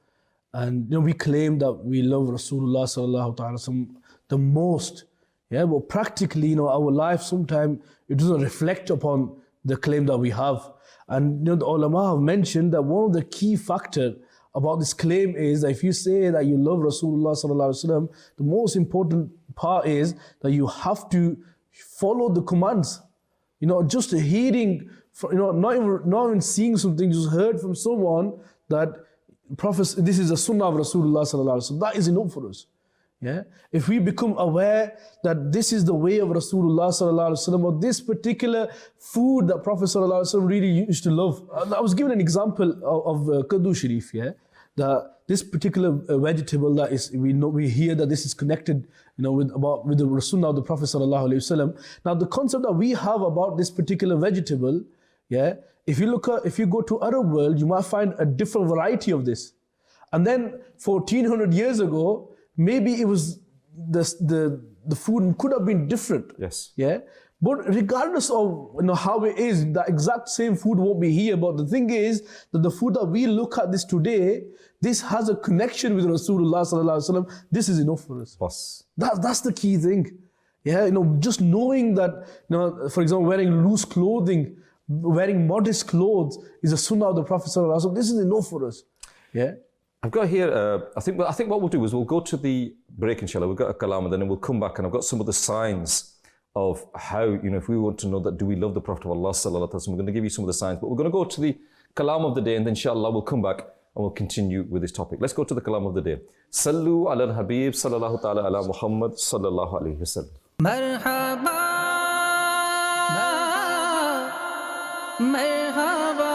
and you know, we claim that we love Rasulullah Sallallahu Alaihi Wasallam the most. Yeah, but practically, you know, our life sometimes it doesn't reflect upon the claim that we have. And you know, the ulama have mentioned that one of the key factors about this claim is that if you say that you love Rasulullah Sallallahu Alaihi Wasallam, the most important part is that you have to follow the commands just hearing, not even seeing something, just heard from someone that Prophet, this is a Sunnah of Rasulullah sallallahu alaihi wasallam. That is enough for us. Yeah, if we become aware that this is the way of Rasulullah sallallahu alaihi wasallam, or this particular food that Prophet sallallahu alaihi wasallam really used to love. I was given an example of Kaddu Sharif. Yeah, that this particular vegetable that is, we hear that this is connected, with the Sunnah of the Prophet sallallahu alaihi wasallam. Now the concept that we have about this particular vegetable, yeah, if you go to Arab world, you might find a different variety of this, and then 1400 years ago, maybe it was the food could have been different. Yes. Yeah. But regardless of how it is, the exact same food won't be here. But the thing is that the food that we look at this today, this has a connection with Rasulullah sallallahu alaihi wasallam. This is enough for us. Yes. That's the key thing. Yeah. Just knowing that, for example, wearing loose clothing, wearing modest clothes is a sunnah of the Prophet sallallahu alaihi wasallam. This is enough for us. Yeah. I've got here, I think what we'll do is we'll go to the break, inshallah. We've got a kalam, and then we'll come back, and I've got some of the signs of how, if we want to know that, do we love the Prophet of Allah sallallahu alaihi wasallam, we're going to give you some of the signs, but we're going to go to the kalam of the day, and then inshallah we'll come back and we'll continue with this topic. Let's go to the kalam of the day. Sallu ala al-Habib sallallahu ta'ala ala Muhammad sallallahu alayhi wasallam. Marhaba, marhaba,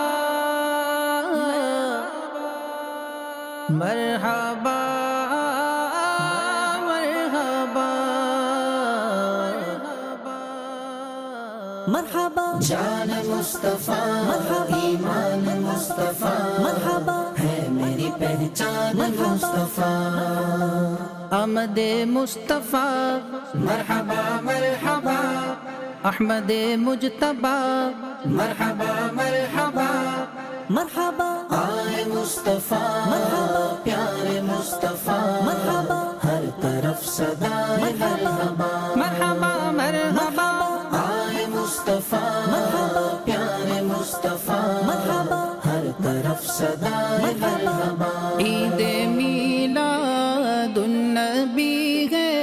marhaba, مرحبا جان مصطفیٰ ایمان مصطفیٰ مرحبا ہے میری پہچان مصطفیٰ آمد مصطفیٰ مرحبا مرحبا احمد مجتبی مرحبا مرحبا مرحبا آئے مصطفیٰ مرحبا پیارے مصطفیٰ مرحبا ہر طرف صدائے مرحبا مرحبا مرحبا مصطفیٰ مرحبا پیارے مصطفیٰ مرحبا ہر طرف صدائے مرحبا عید میلاد النبی ہے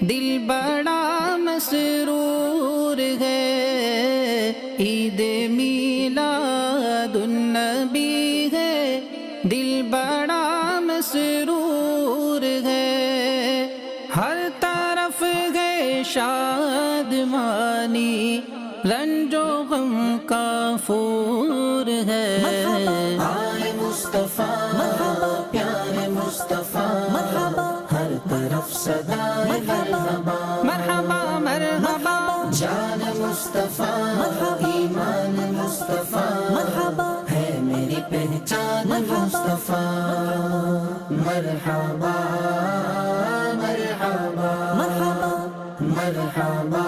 دل بڑا مسرور ہے عید میلاد النبی ہے دل بڑا مسرور ہے ہر طرف ہے شادمانی رنج و غم کا پھور ہے آئے مصطفیٰ مرحبا پیارے مصطفیٰ مرحبا ہر طرف صدائے مرحبا مرحبا مرحبا جان مصطفیٰ مرحبا ایمان مصطفیٰ مرحبا ہے میری پہچان مصطفیٰ مرحبا مرحبا مرحبا مرحبا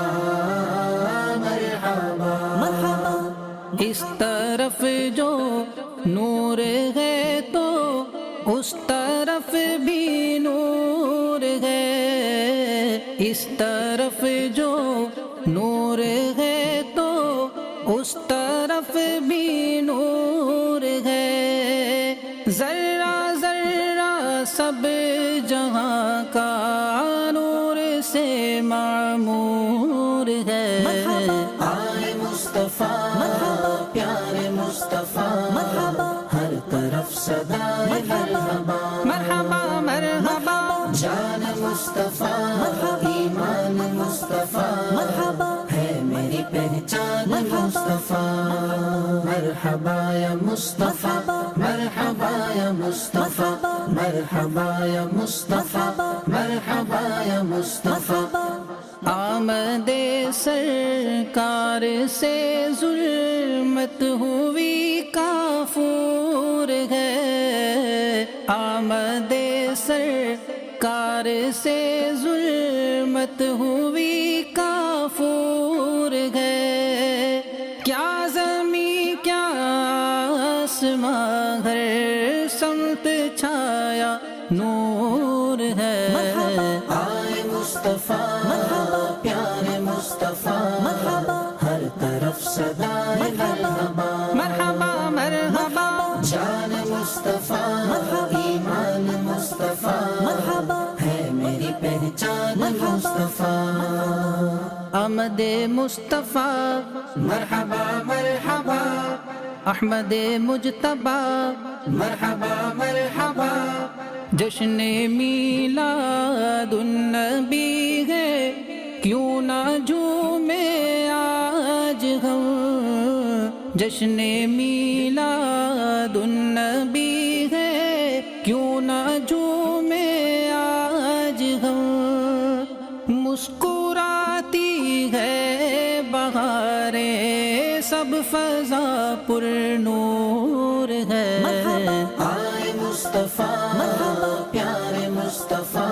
مرحبا اس طرف جو نور ہے تو اس طرف بھی نور ہے اس طرف جو نور ہے تو اس طرف بھی نور ہے ذرہ ذرہ سب جہاں کا نور سے معمور ہے آئے مصطفیٰ مرحبا پیارے مصطفیٰ مرحبا ہر طرف صدائے مرحبا مرحبا مرحبا جان مصطفیٰ مرحبا ایمان مصطفیٰ مرحبا ہے میری پہچان مصطفیٰ مرحبا یا مصطفیٰ مرحبا یا مصطفیٰ مرحبا یا مصطفیٰ مرحبا یا مصطفیٰ آمد سرکار سے ظلمت ہوئی کافور ہے آمد سرکار سے ظلمت ہوئی کافور ہے کیا زمین کیا آسمان ہر سمت چھایا نور ہے آئے مصطفیٰ مرحبا پیارے مصطفیٰ مرحبا ہر طرف صدائے مرحبا مرحبا مرحبا جان مصطفیٰ مرحبا ایمان مصطفیٰ مرحبا ہے میری پہچان مصطفیٰ آمد مصطفیٰ مرحبا مرحبا، احمد مجتبی مرحبا مرحبا، جشن میلاد النبی ہے کیوں نہ جھومے آج ہم، جشن میلاد النبی ہے کیوں نہ جھومے آج ہم، مسکراتی ہے بہاریں سب فضا پر نور ہے، آئے مصطفیٰ پیارے مصطفیٰ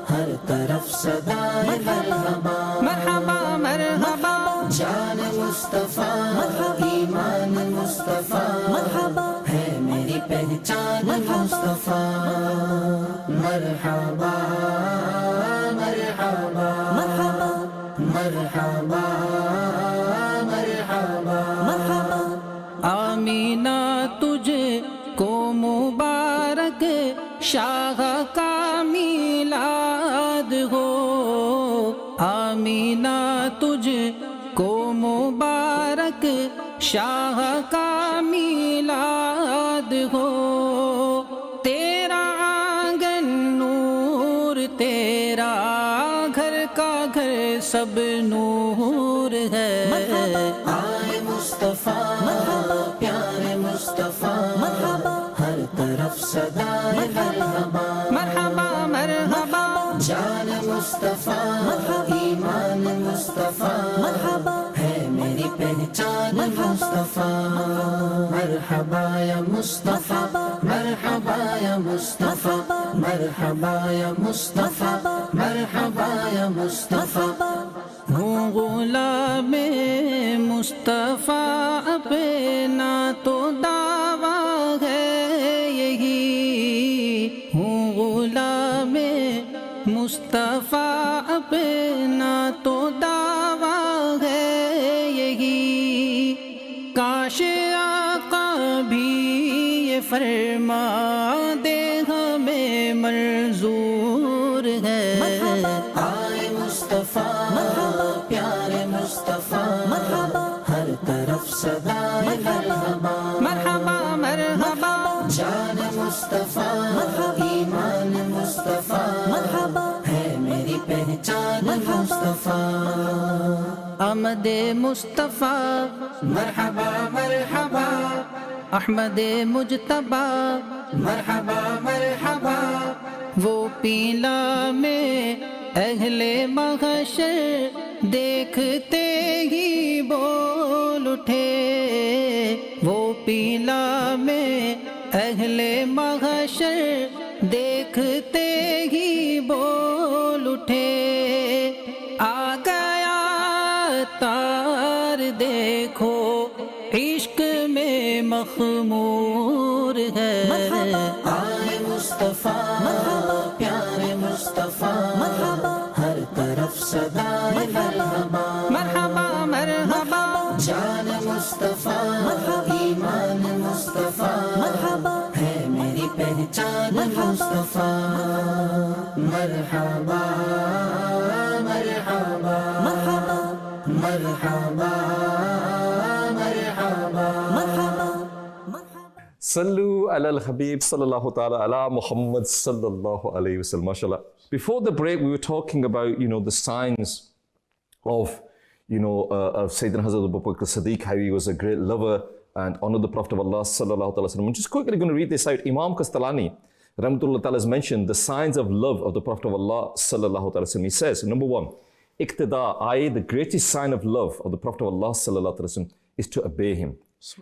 ہر طرف صدائے مرحبا مرحبا مرحبا، جان مصطفیٰ ایمان مصطفیٰ ہے میری پہچان مصطفیٰ، مرحبا مرحبا مرحبا مرحبا مرحبا، آمینہ تجھ کو مبارک شاہ کا میلاد ہو، آمینہ تجھ کو مبارک شاہ کا میلاد ہو، تیرا آنگن نور تیرا گھر کا گھر سب نور ہے، آئے مصطفیٰ پیارے مصطفیٰ ہر طرف صدائے مرحبا مرحبا مرحبا، جان مصطفیٰ ایمان مصطفیٰ ہے میری پہچان مصطفیٰ، مرحبا یا مصطفیٰ مرحبا یا مصطفیٰ مرحبا یا مصطفیٰ مرحبا یا مصطفیٰ، ہوں غلام مصطفیٰ اپنا تو دعویٰ ہے یہی، ہوں غلام مصطفیٰ اپنا تو دعویٰ ہے یہی، کاش آقا بھی یہ فرما دے ہمیں منظور ہے، آئے مصطفیٰ پیارے مصطفیٰ ہر طرف صدائے مرحبا مرحبا مرحبا، جان مصطفیٰ ایمان مصطفیٰ ہے میری پہچان مصطفیٰ، آمد مصطفیٰ مرحبا مرحبا، احمد مجتبی مرحبا مرحبا، وہ پیلا میں اہل محشر دیکھتے ہی بول اٹھے، وہ پیلا میں اہل محشر دیکھتے ہی بول اٹھے، آ گیا تار دیکھو عشق میں مخمور ہے، آئے مصطفیٰ پیارے مصطفیٰ ہر طرف صدائے مرحبا مرحبا مرحبا، جان مصطفیٰ ایمان مصطفیٰ ہے میری پہچان مصطفیٰ، مرحبا مرحبا مرحبا مرحبا مرحبا، Sallu ala al-Habib sallallahu ta'ala ala Muhammad sallallahu alayhi wa sallam. MashaAllah. Before the break, we were talking about, the signs of, of Sayyidina Hazrat Abu Bakr as-Siddiq, how he was a great lover and honored the Prophet of Allah sallallahu ta'ala sallam. I'm just quickly going to read this out. Imam Kastalani, Rahmatullah ta'ala, has mentioned the signs of love of the Prophet of Allah sallallahu ta'ala sallam. He says, number one, iqtida, i.e. the greatest sign of love of the Prophet of Allah sallallahu ta'ala sallam is to obey him,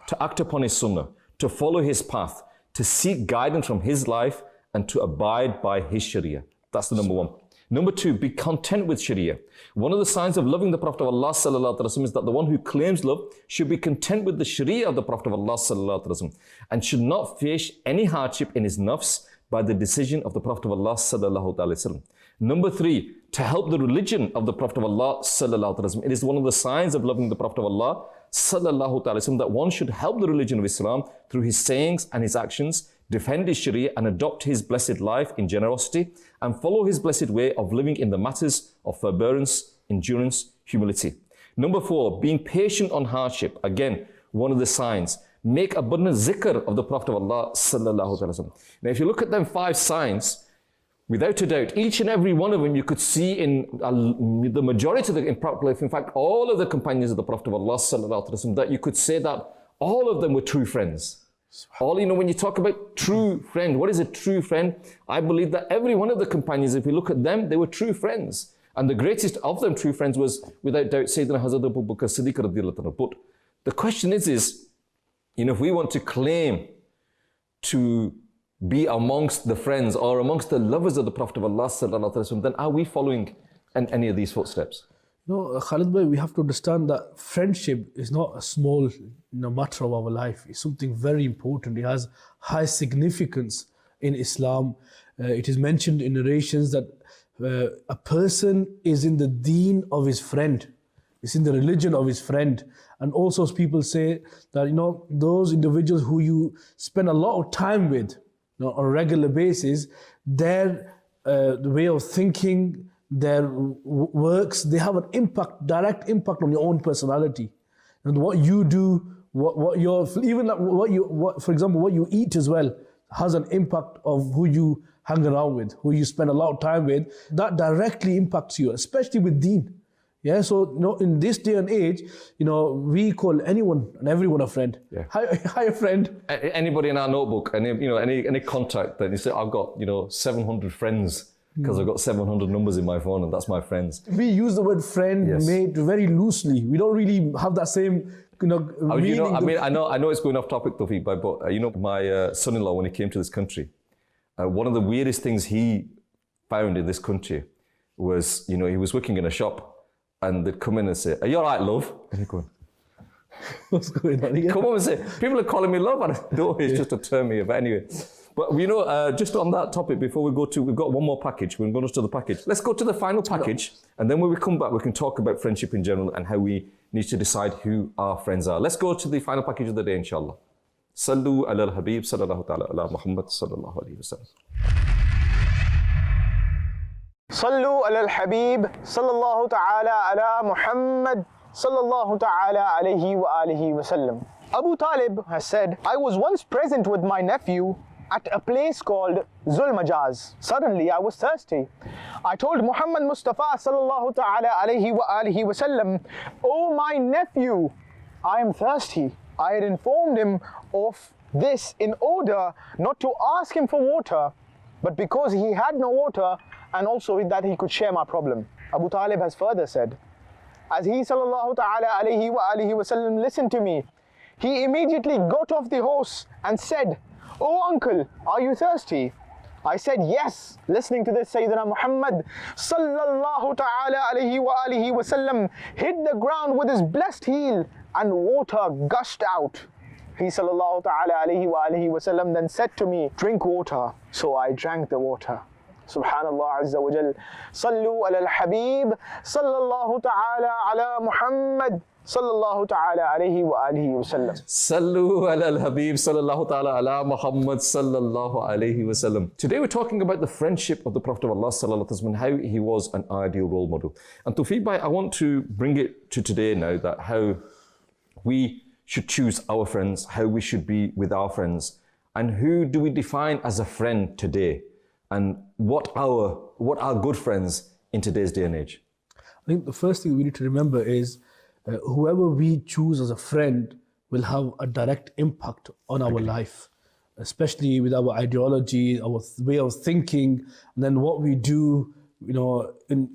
to act upon his sunnah, to follow his path, to seek guidance from his life, and to abide by his sharia. That's the number one. Number two, be content with sharia. One of the signs of loving the Prophet of Allah sallallahu alaihi wasallam is that the one who claims love should be content with the sharia of the Prophet of Allah sallallahu alaihi wasallam and should not face any hardship in his nafs by the decision of the Prophet of Allah sallallahu alaihi wasallam. Number three, to help the religion of the Prophet of Allah sallallahu alaihi wasallam. It is one of the signs of loving the Prophet of Allah sallallahu alaihi wasallam that one should help the religion of Islam through his sayings and his actions, defend his sharia and adopt his blessed life in generosity, and follow his blessed way of living in the matters of forbearance, endurance, humility. Number 4, being patient on hardship. Again, one of the signs. Make abundant zikr of the Prophet of Allah sallallahu alaihi wasallam. Now, if you look at them 5 signs, without a doubt, each and every one of them you could see in the majority of the, in fact, all of the companions of the Prophet of Allah sallallahu alaihi wasallam, that you could say that all of them were true friends. All, when you talk about true friend, what is a true friend? I believe that every one of the companions, if you look at them, they were true friends. And the greatest of them true friends was, without doubt, Sayyidina Hazrat Abu Bakr Siddiq radiyallahu anhu. But the question is, if we want to claim to be amongst the friends or amongst the lovers of the Prophet of Allah sallallahu alaihi wasallam, then are we following any of these footsteps? No, Khalid bhai, we have to understand that friendship is not a small matter of our life. It's something very important. It has high significance in Islam. It is mentioned in narrations that a person is in the deen of his friend. It's in the religion of his friend. And also people say that, those individuals who you spend a lot of time with on a regular basis, their the way of thinking, their works, they have an impact, direct impact on your own personality. And what you do, for example, what you eat as well, has an impact of who you hang around with, who you spend a lot of time with. That directly impacts you, especially with deen. Yeah, so in this day and age, we call anyone and everyone a friend. Yeah. Hi, friend. Anybody in our notebook, any contact that you say, I've got 700 friends because I've got 700 numbers in my phone and that's my friends. We use the word friend, yes, mate, very loosely. We don't really have that same meaning. I know it's going off topic, Tawfiq, but my son-in-law, when he came to this country, one of the weirdest things he found in this country was, he was working in a shop. And they'd come in and say, are you all right, love? And he'd go, what's going on here? Come on and say, people are calling me love. And I know it's just a term here. But anyway, just on that topic, before we go to, we've got one more package. We're going to the package. Let's go to the final package. And then when we come back, we can talk about friendship in general and how we need to decide who our friends are. Let's go to the final package of the day, inshallah. Sallu ala al-Habib, sallallahu ta'ala ala Muhammad, sallallahu alayhi wa sallam. صلوا على الحبيب صلى الله تعالى على محمد صلى الله تعالى عليه وآله وسلم. Abu Talib has said, I was once present with my nephew at a place called Zulmajaz. Suddenly I was thirsty. I told Muhammad Mustafa sallallahu ta'ala alayhi wa alihi wasallam, oh my nephew, I am thirsty. I had informed him of this in order not to ask him for water, but because he had no water, and also with that he could share my problem. Abu Talib has further said, as he sallallahu ta'ala alayhi wa alihi wasallam listened to me, he immediately got off the horse and said, oh uncle, are you thirsty? I said yes. Listening to this, Sayyidina Muhammad sallallahu ta'ala alayhi wa alihi wasallam hit the ground with his blessed heel and water gushed out. He sallallahu ta'ala alayhi wa alihi wasallam then said to me, drink water. So I drank the water. Subhanallah Azza wa Jal. Sallu ala al-Habib, sallallahu ta'ala ala Muhammad, sallallahu ta'ala alayhi wa alihi wa sallam. Sallu ala al-Habib, sallallahu ta'ala ala Muhammad, sallallahu alayhi wa sallam. Today we're talking about the friendship of the Prophet of Allah sallallahu alayhi wa sallam, how he was an ideal role model. And Tawfiq bhai, I want to bring it to today now, that how we should choose our friends, how we should be with our friends, and who do we define as a friend today? And what are good friends in today's day and age? I think the first thing we need to remember is whoever we choose as a friend will have a direct impact on our life, especially with our ideology, our way of thinking, and then what we do, in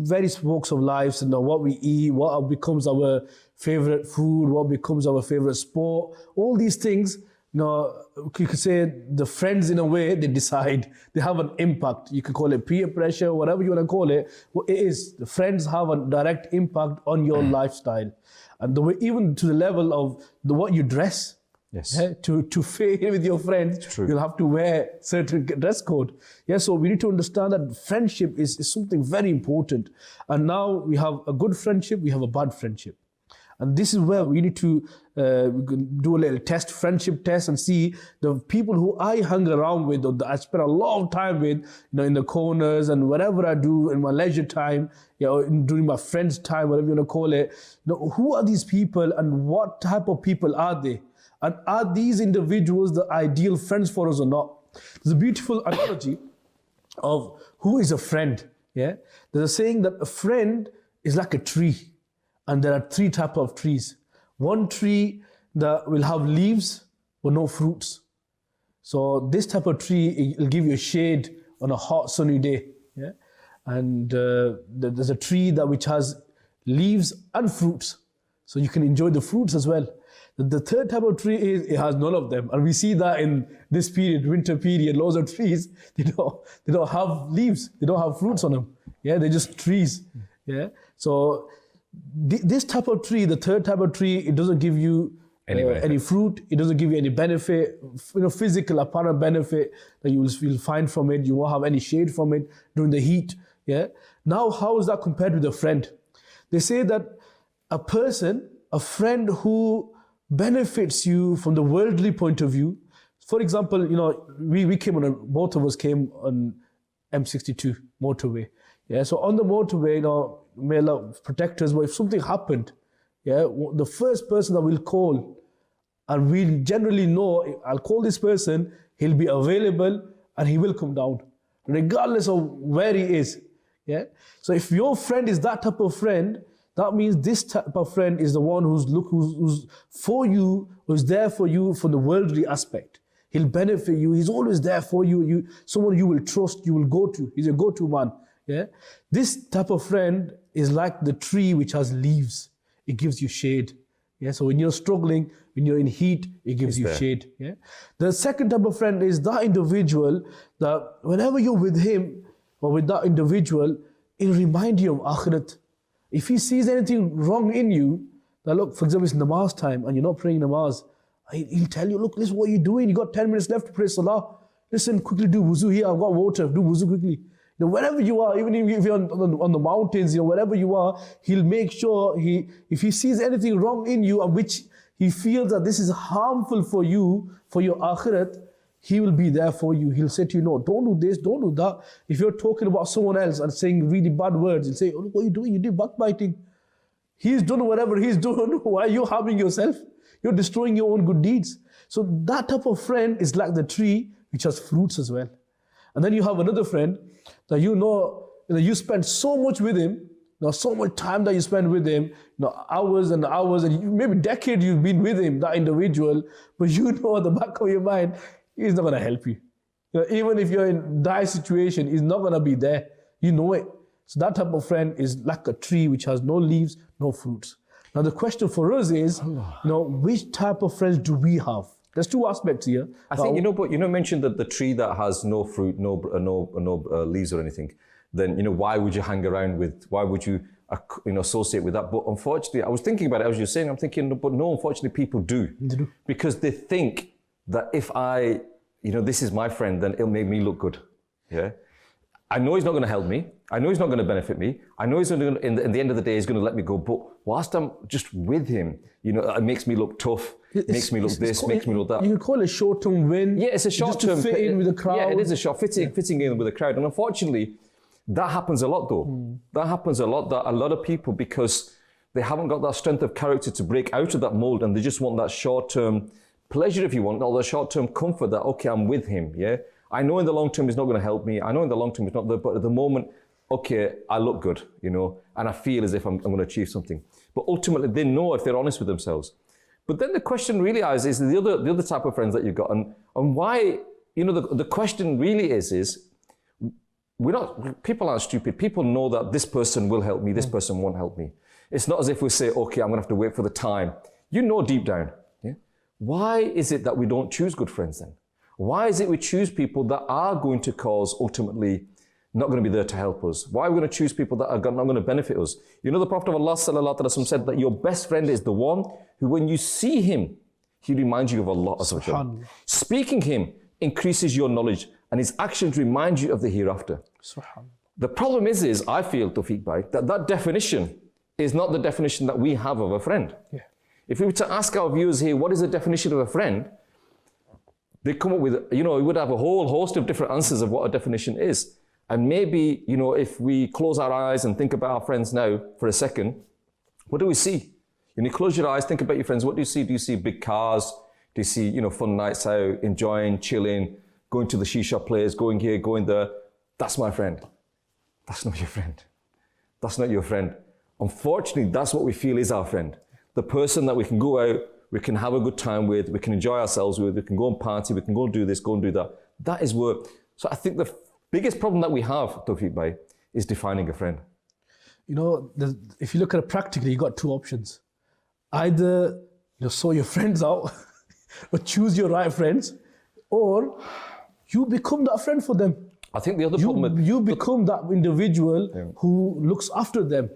various walks of lives, and what we eat, what becomes our favorite food, what becomes our favorite sport, all these things. You could say the friends, in a way, they decide, they have an impact. You can call it peer pressure, whatever you want to call it. What it is, the friends have a direct impact on your lifestyle. And the way, even to the level of what you dress. Yes. Yeah, to fit in with your friends, you'll have to wear certain dress code. Yeah, so we need to understand that friendship is something very important. And now we have a good friendship, we have a bad friendship. And this is where we need to do a little test, friendship test, and see the people who I hung around with, or that I spent a lot of time with, in the corners and whatever I do in my leisure time, during my friends' time, whatever you want to call it. Who are these people and what type of people are they? And are these individuals the ideal friends for us or not? There's a beautiful analogy of who is a friend. Yeah, there's a saying that a friend is like a tree, and there are 3 types of trees. One tree that will have leaves but no fruits. So this type of tree will give you a shade on a hot sunny day. Yeah, and there's a tree that which has leaves and fruits, so you can enjoy the fruits as well. The third type of tree is it has none of them, and we see that in this period, winter period, lots of trees they don't have leaves, they don't have fruits on them. Yeah, they're just trees. Yeah, so this type of tree, the third type of tree, it doesn't give you any fruit, it doesn't give you any benefit, physical apparent benefit that you will find from it. You won't have any shade from it during the heat. Yeah. Now, how is that compared with a friend? They say that a friend who benefits you from the worldly point of view. For example, we came both of us came on M62 motorway. Yeah, so on the motorway, may Allah protect us, but if something happened, yeah, the first person that we'll call, and we'll generally know, I'll call this person, he'll be available and he will come down, regardless of where he is. Yeah. So if your friend is that type of friend, that means this type of friend is the one who's for you, who's there for you for the worldly aspect. He'll benefit you. He's always there for you. Someone you will trust, you will go to. He's a go-to man. Yeah. This type of friend is like the tree which has leaves. It gives you shade. Yeah. So when you're struggling, when you're in heat, it gives you shade. Yeah. The second type of friend is that individual that whenever you're with him or with that individual, it'll remind you of akhirat. If he sees anything wrong in you, that look, for example, it's namaz time and you're not praying namaz, he'll tell you, look, listen, what are you doing? You got 10 minutes left to pray salah. Listen, quickly do wuzu here. I've got water. Do wuzu quickly. Wherever you are, even if you're on the mountains, wherever you are, he'll make sure if he sees anything wrong in you, which he feels that this is harmful for you, for your akhirat, he will be there for you. He'll say to you, no, don't do this, don't do that. If you're talking about someone else and saying really bad words, he'll say, oh, what are you doing? You did backbiting. He's done whatever he's doing. Why are you harming yourself? You're destroying your own good deeds. So that type of friend is like the tree which has fruits as well. And then you have another friend that you spend so much with him, so much time that you spend with him, hours and hours, and maybe decades you've been with him, that individual, but at the back of your mind, he's not going to help you. Even if you're in dire situation, he's not going to be there. You know it. So that type of friend is like a tree which has no leaves, no fruits. Now the question for us is, which type of friends do we have? There's 2 aspects here. I think, but mentioned that the tree that has no fruit, no leaves or anything, then, why would you hang around with, why would you, associate with that? But unfortunately, I was thinking about it as you're saying, I'm thinking, but no, unfortunately people do. They do. Because they think that if I, this is my friend, then it'll make me look good. Yeah. I know he's not going to help me. I know he's not going to benefit me. I know he's going to, in the end of the day, he's going to let me go. But whilst I'm just with him, it makes me look tough. Makes me look this, makes me look that. You can call it short-term win. Yeah, it's a short-term. Just to fit in with the crowd. Yeah, it is a fitting in with the crowd. And unfortunately, that happens a lot though. That happens a lot, that a lot of people, because they haven't got that strength of character to break out of that mold, and they just want that short-term pleasure, if you want, or the short-term comfort that, okay, I'm with him, yeah? I know in the long term he's not going to help me. I know in the long term he's not there, but at the moment, okay, I look good, and I feel as if I'm going to achieve something. But ultimately, they know if they're honest with themselves. But then the question really is the other type of friends that you've got, and why, the question really is people aren't stupid. People know that this person will help me, this person won't help me. It's not as if we say, okay, I'm going to have to wait for the time. Deep down, yeah? Why is it that we don't choose good friends then? Why is it we choose people that are going to cause, ultimately, not going to be there to help us? Why are we going to choose people that are not going to benefit us? The Prophet of Allah ﷺ said that your best friend is the one who, when you see him, he reminds you of Allah. Speaking him increases your knowledge, and his actions remind you of the hereafter. The problem is I feel, Tawfiq Bhai, that definition is not the definition that we have of a friend. Yeah. If we were to ask our viewers here, what is the definition of a friend? They come up with, we would have a whole host of different answers of what a definition is. And maybe, if we close our eyes and think about our friends now for a second, what do we see? When you close your eyes, think about your friends, what do you see? Do you see big cars? Do you see, fun nights out, enjoying, chilling, going to the shisha place, going here, going there? That's my friend. That's not your friend. That's not your friend. Unfortunately, that's what we feel is our friend. The person that we can go out, we can have a good time with, we can enjoy ourselves with, we can go and party, we can go and do this, go and do that. That is work. So I think the biggest problem that we have, Tawfiq Bhai, is defining a friend. If you look at it practically, you got two options. Either sort your friends out or choose your right friends, or you become that friend for them. I think the other problem... You become that individual who looks after them.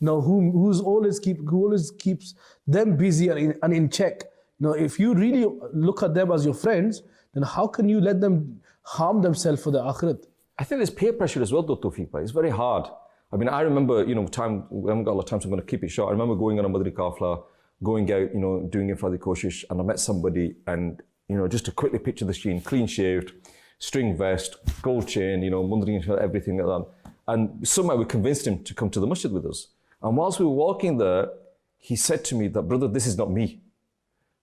Who always keeps them busy and in check. If you really look at them as your friends, then how can you let them harm themselves for the akhirat? I think there's peer pressure as well, though, Tawfiq Bhai. It's very hard. I mean, I remember, time, we haven't got a lot of time, so I'm going to keep it short. I remember going on a Madani Kafla, going out, doing Infradi Koshish, and I met somebody, and, just to quickly picture the scene, clean shaved, string vest, gold chain, mundering everything like that. And somehow we convinced him to come to the masjid with us. And whilst we were walking there, he said to me that, brother, this is not me.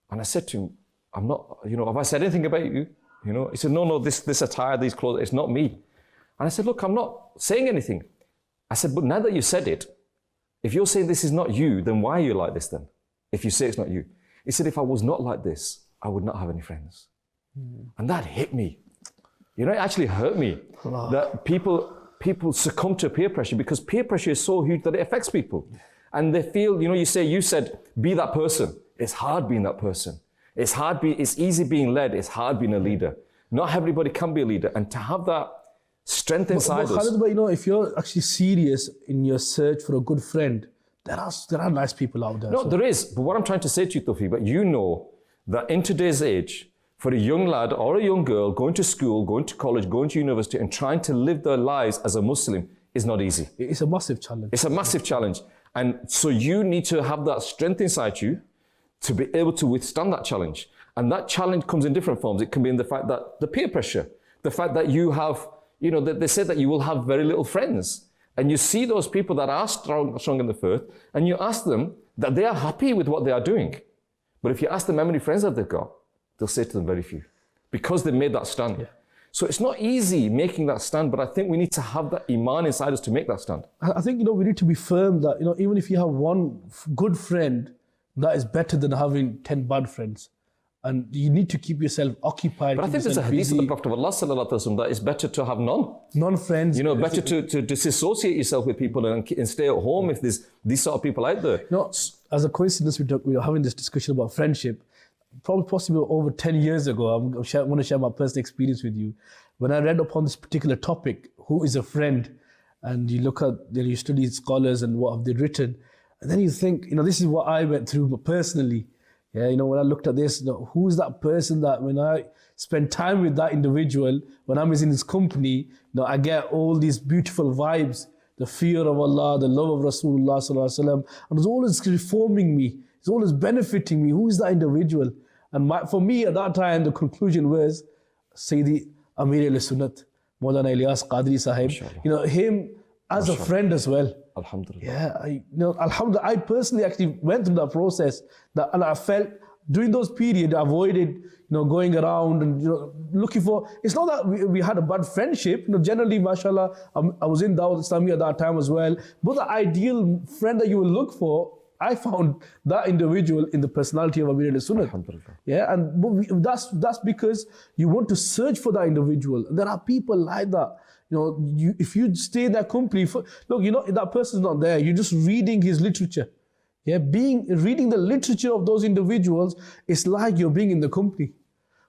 And I said to him, I'm not, have I said anything about you? He said, no, this attire, these clothes, it's not me. And I said, look, I'm not saying anything. I said, but now that you said it, if you're saying this is not you, then why are you like this then? If you say it's not you. He said, if I was not like this, I would not have any friends. And that hit me. It actually hurt me that people succumb to peer pressure, because peer pressure is so huge that it affects people. And they feel, you said, be that person. It's hard being that person. It's easy being led. It's hard being a leader. Not everybody can be a leader. And to have that strength inside us. Khalid, but if you're actually serious in your search for a good friend, there are nice people out there. No, there is. But what I'm trying to say to you, Tawfiq, but that in today's age, for a young lad or a young girl going to school, going to college, going to university and trying to live their lives as a Muslim is not easy. It's a massive challenge. It's a massive challenge. And so you need to have that strength inside you to be able to withstand that challenge. And that challenge comes in different forms. It can be in the fact that the peer pressure, the fact that you have, that they say that you will have very little friends. And you see those people that are strong in the faith, and you ask them that they are happy with what they are doing. But if you ask them how many friends that they've got, they'll say to them very few, because they made that stand. Yeah. So it's not easy making that stand, but I think we need to have that iman inside us to make that stand. I think, we need to be firm that, even if you have one good friend, that is better than having 10 bad friends. And you need to keep yourself occupied. But I think there's a hadith of the Prophet of Allah that it's better to have none. Non-friends. Better to disassociate yourself with people and stay at home if there's these sort of people out there. As a coincidence, we were having this discussion about friendship. Possibly over 10 years ago, I want to share my personal experience with you. When I read upon this particular topic, who is a friend, and you look at, you study scholars and what have they written, and then you think, this is what I went through personally. Yeah, when I looked at this, who is that person that when I spend time with that individual, when I'm in his company, I get all these beautiful vibes, the fear of Allah, the love of Rasulullah sallallahu alaihi wasallam, and it's always reforming me. It's always benefiting me. Who is that individual? And for me at that time, the conclusion was Sayyidi Amir al-Sunnat, Maulana Ilyas Qadri Sahib. Him as a friend as well. Alhamdulillah. Yeah, Alhamdulillah. I personally actually went through that process. That I felt during those periods, I avoided, going around and looking for. It's not that we had a bad friendship. Generally, mashallah, I was in Dawat Islami at that time as well. But the ideal friend that you will look for, I found that individual in the personality of Amir al-Sunnah. Yeah, and that's because you want to search for that individual. There are people like that. If you stay in that company, that person's not there. You're just reading his literature. Yeah, reading the literature of those individuals, it's like you're being in the company.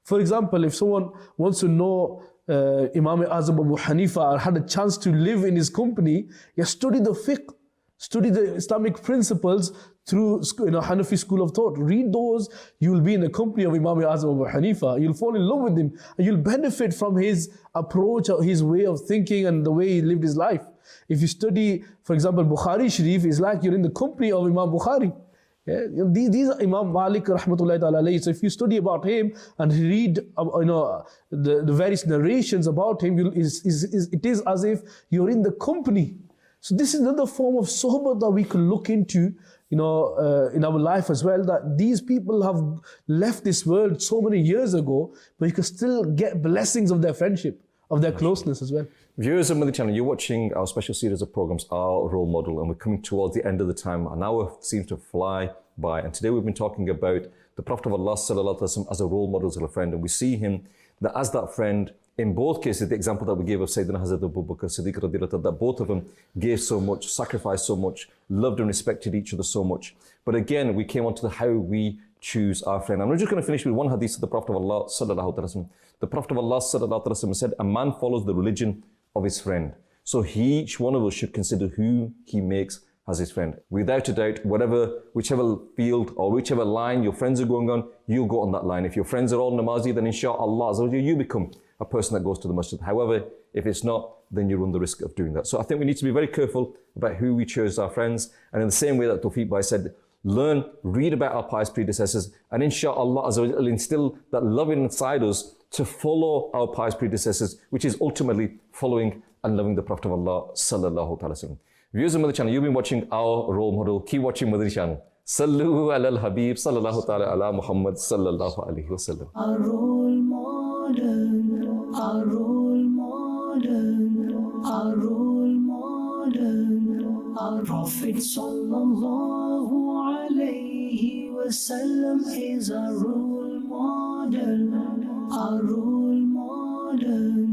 For example, if someone wants to know Imam Azam Abu Hanifa or had a chance to live in his company, study the fiqh. Study the Islamic principles through Hanafi school of thought. Read those, you'll be in the company of Imam Azam Abu Hanifa. You'll fall in love with him and you'll benefit from his approach, or his way of thinking and the way he lived his life. If you study, for example, Bukhari Sharif, it's like you're in the company of Imam Bukhari. Yeah, these are Imam Malik rahmatullahi ta'ala alayhi. So if you study about him and read the various narrations about him, it is as if you're in the company. So this is another form of sohbah that we can look into, in our life as well, that these people have left this world so many years ago, but you can still get blessings of their friendship, of their closeness as well. Viewers of Madani Channel, you're watching our special series of programs, Our Role Model, and we're coming towards the end of the time. An hour seems to fly by, and today we've been talking about the Prophet of Allah sallallahu alaihi wasallam as a role model, as a friend, and we see him that as that friend. In both cases, the example that we gave of Sayyidina Hazrat Abu Bakr Siddiq radhiyallahu anhu, that both of them gave so much, sacrificed so much, loved and respected each other so much. But again, we came on to how we choose our friend. And we're just going to finish with one hadith of the Prophet of Allah sallallahu alaihi wasallam. The Prophet of Allah sallallahu alaihi wasallam said, a man follows the religion of his friend. So each one of us should consider who he makes as his friend. Without a doubt, whichever field or whichever line your friends are going on, you go on that line. If your friends are all namazi, then inshaAllah, you become a person that goes to the masjid. However, if it's not, then you run the risk of doing that. So I think we need to be very careful about who we choose our friends. And in the same way that Tawfiq Bhai said, learn, read about our pious predecessors, and inshaAllah instill that love inside us to follow our pious predecessors, which is ultimately following and loving the Prophet of Allah sallallahu alaihi wasallam. Viewers of Madani Channel, you've been watching Our Role Model. Keep watching Madani Channel. Sallu ala al-Habib sallallahu ta'ala ala Muhammad sallallahu alaihi wasallam. Our role model, our role model, our role model, our Prophet sallallahu alaihi wasallam is our role model, our role model.